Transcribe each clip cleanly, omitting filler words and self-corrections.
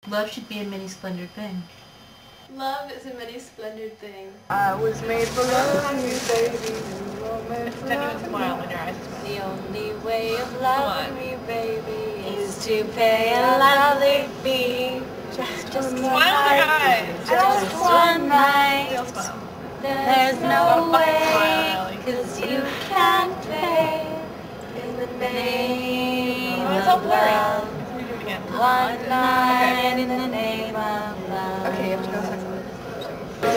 Love should be a many splendored thing. Love is a many splendored thing. I was made for loving you, baby. It's a genuine smile when your eyes are smiling. The only way of loving me, baby, is to pay a lovely fee. Just one night. Just one night. There's no way, 'cause you can't pay in the name of love. One night in the name of love. Okay, you have to go sex on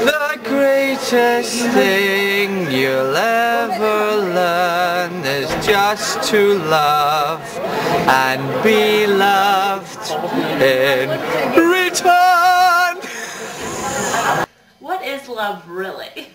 The greatest thing you'll ever learn is just to love and be loved in return. What is love really?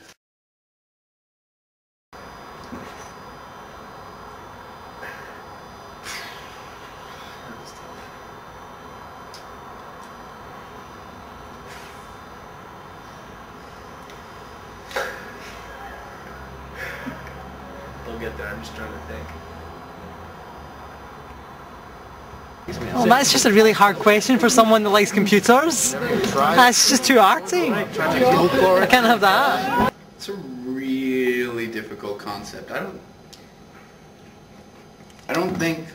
We'll get there, I'm just trying to think. Well, that's just a really hard question for someone that likes computers. That's just too arty. I can't have that. It's a really difficult concept. I don't think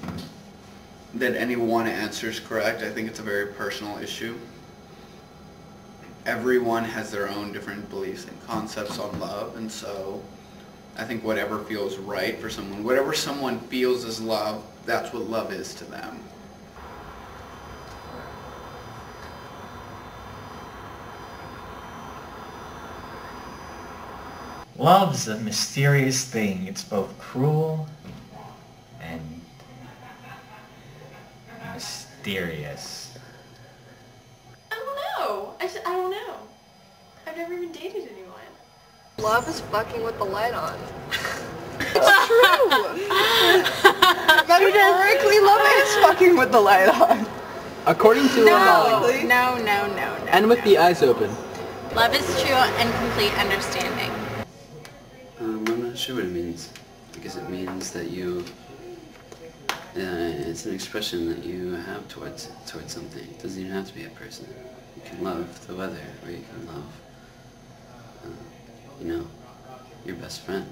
that any one answer is correct. I think it's a very personal issue. Everyone has their own different beliefs and concepts on love, and so I think whatever feels right for someone, whatever someone feels is love, that's what love is to them. Love's a mysterious thing. It's both cruel and mysterious. I don't know. I don't know. I've never even dated anyone. Love is fucking with the light on. It's true! Metaphorically, love is fucking with the light on. According to No. and with the eyes open. Love is true and complete understanding. I'm not sure what it means. I guess it means that you, it's an expression that you have towards something. It doesn't even have to be a person. You can love the weather, or you can love, your best friend.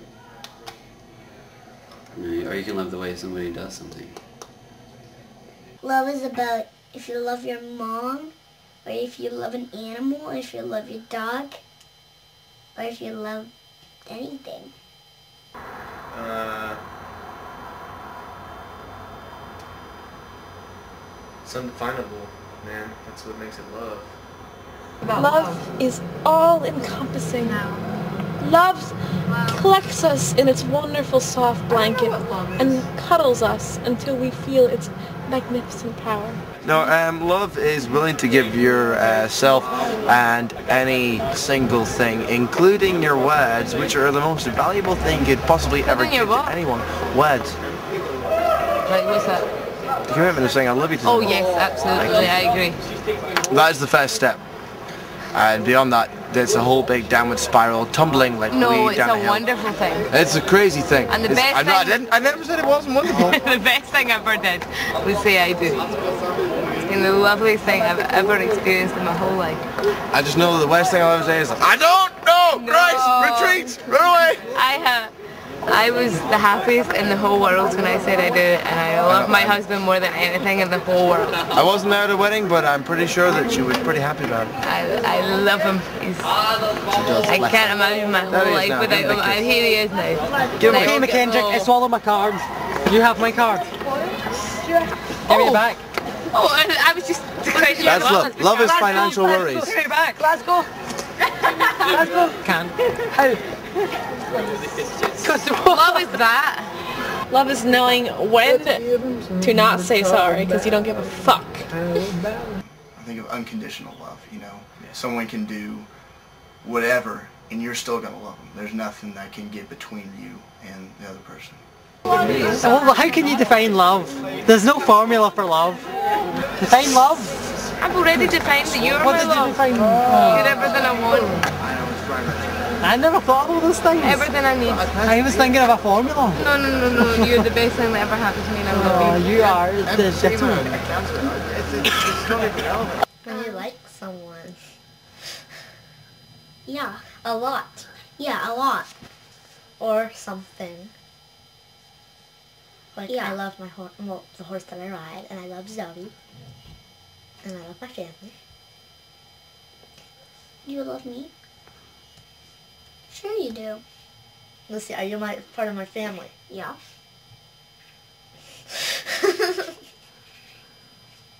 Or you can love the way somebody does something. Love is about if you love your mom, or if you love an animal, or if you love your dog, or if you love anything. It's undefinable, man. That's what makes it love. Love is all-encompassing. Love collects us in its wonderful soft blanket and cuddles us until we feel its magnificent power. No, love is willing to give yourself and any single thing, including your words, which are the most valuable thing you could possibly ever give to anyone. Words. Like, what's that? The commitment of saying I love you to Oh someone. yes, absolutely, I agree. That is the first step. And beyond that, there's a whole big downward spiral, tumbling like No, way it's down the a hill. wonderful thing. It's a crazy thing. And the best I never said it wasn't wonderful. The best thing I ever did was say I do. It's been the loveliest thing I've ever experienced in my whole life. I just know the worst thing I'll ever say is, I don't know! No. Christ! Retreat! Run away! I was the happiest in the whole world when I said I do it, and I love my husband more than anything in the whole world. I wasn't there at the wedding, but I'm pretty sure that she was pretty happy about it. I love him. I can't imagine my whole life without him, and here he is now. Okay, McKendrick, I swallow my card. You have my card. Give me it back. Oh, I was just questioning. That's love. Love is financial worries. Give me it back. Let's go. Let's go. Can't. How? Love is that. Love is knowing when to not say sorry because you don't give a fuck. I think of unconditional love, Someone can do whatever and you're still going to love them. There's nothing that can get between you and the other person. Well, how can you define love? There's no formula for love. Define love. I've already defined that you're What my did you love. define? You're everything I want. I never thought of all those things. Everything I need. I was thinking of a formula. No. You're the best thing that ever happened to me and I love you. You are the gentleman. I Yeah, a lot. Yeah, a lot. Or something. Like, Yeah. I love my horse, well, the horse that I ride, and I love Zoe, and I love my family. You love me? Sure you do. Lucy, are you part of my family? Yeah.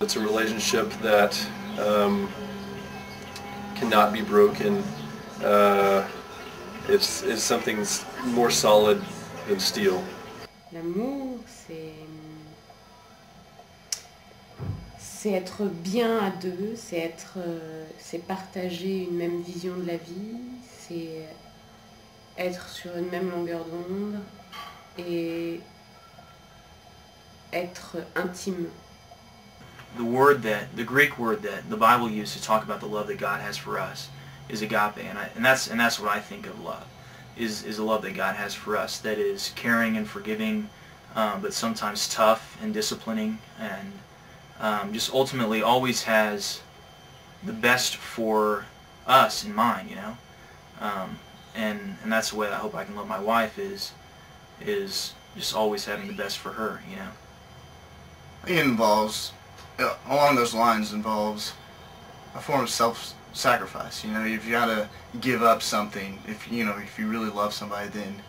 It's a relationship that cannot be broken. It's something more solid than steel. L'amour, c'est être bien à deux, c'est partager une même vision de la vie, c'est être sur une même longueur d'onde et être intime. The Greek word that the Bible used to talk about the love that God has for us is agape, and that's what I think of love. Is a love that God has for us that is caring and forgiving, but sometimes tough and disciplining, and just ultimately always has the best for us in mind, you know. And that's the way I hope I can love my wife is just always having the best for her, you know. It involves, along those lines, involves a form of self-sacrifice. You know, you've got to give up something. If you really love somebody, then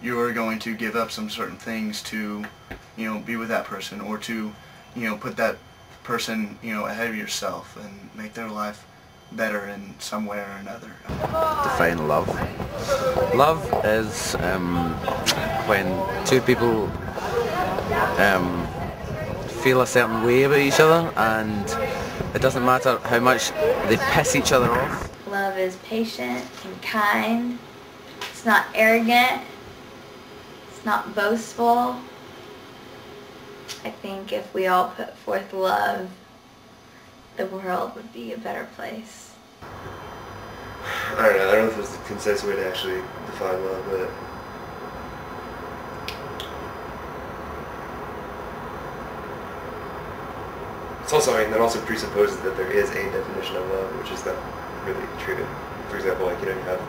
you're going to give up some certain things to, be with that person, or to, put that person, ahead of yourself and make their life better in some way or another. Define love. Love is when two people feel a certain way about each other, and it doesn't matter how much they piss each other off. Love is patient and kind. It's not arrogant. It's not boastful. I think if we all put forth love, the world would be a better place. I don't know if there's a concise way to actually define love, but it's also, that also presupposes that there is a definition of love, which is not really true. For example, you have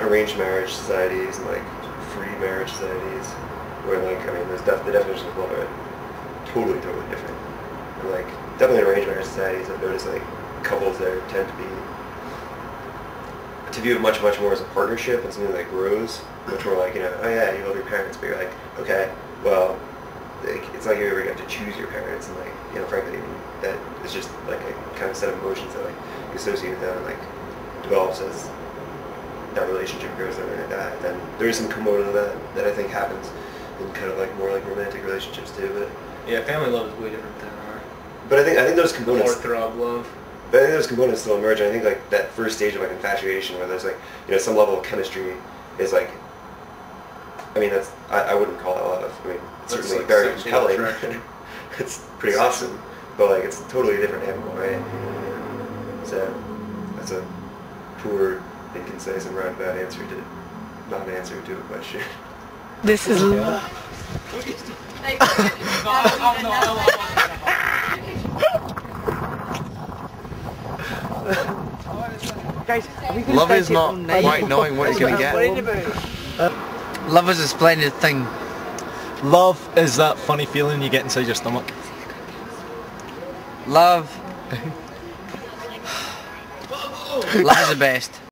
arranged marriage societies and free marriage societies, where the definitions of love are totally different. And definitely in arranged marriage societies, I've noticed couples there tend to view it much more as a partnership and something that grows, much more oh yeah, you love your parents, but you're okay, well, it's like you ever get to choose your parents, and frankly, that is just a kind of set of emotions that you associate with them, and develops as that relationship grows and everything like that. Then there is some component of that I think happens in kind of more romantic relationships too. But yeah, family love is way different than our. But I think those components. Heartthrob love. But I think those components still emerge, and I think that first stage of infatuation, where there's some level of chemistry, is that's I wouldn't call that love. It's certainly very compelling. It's pretty awesome, but it's a totally different animal, right? So that's a poor, inconcise, and roundabout answer to not an answer to a question. This is love. Love is not quite knowing what you're going to get. Love is a splendid thing. Love is that funny feeling you get inside your stomach. Love. Love is the best.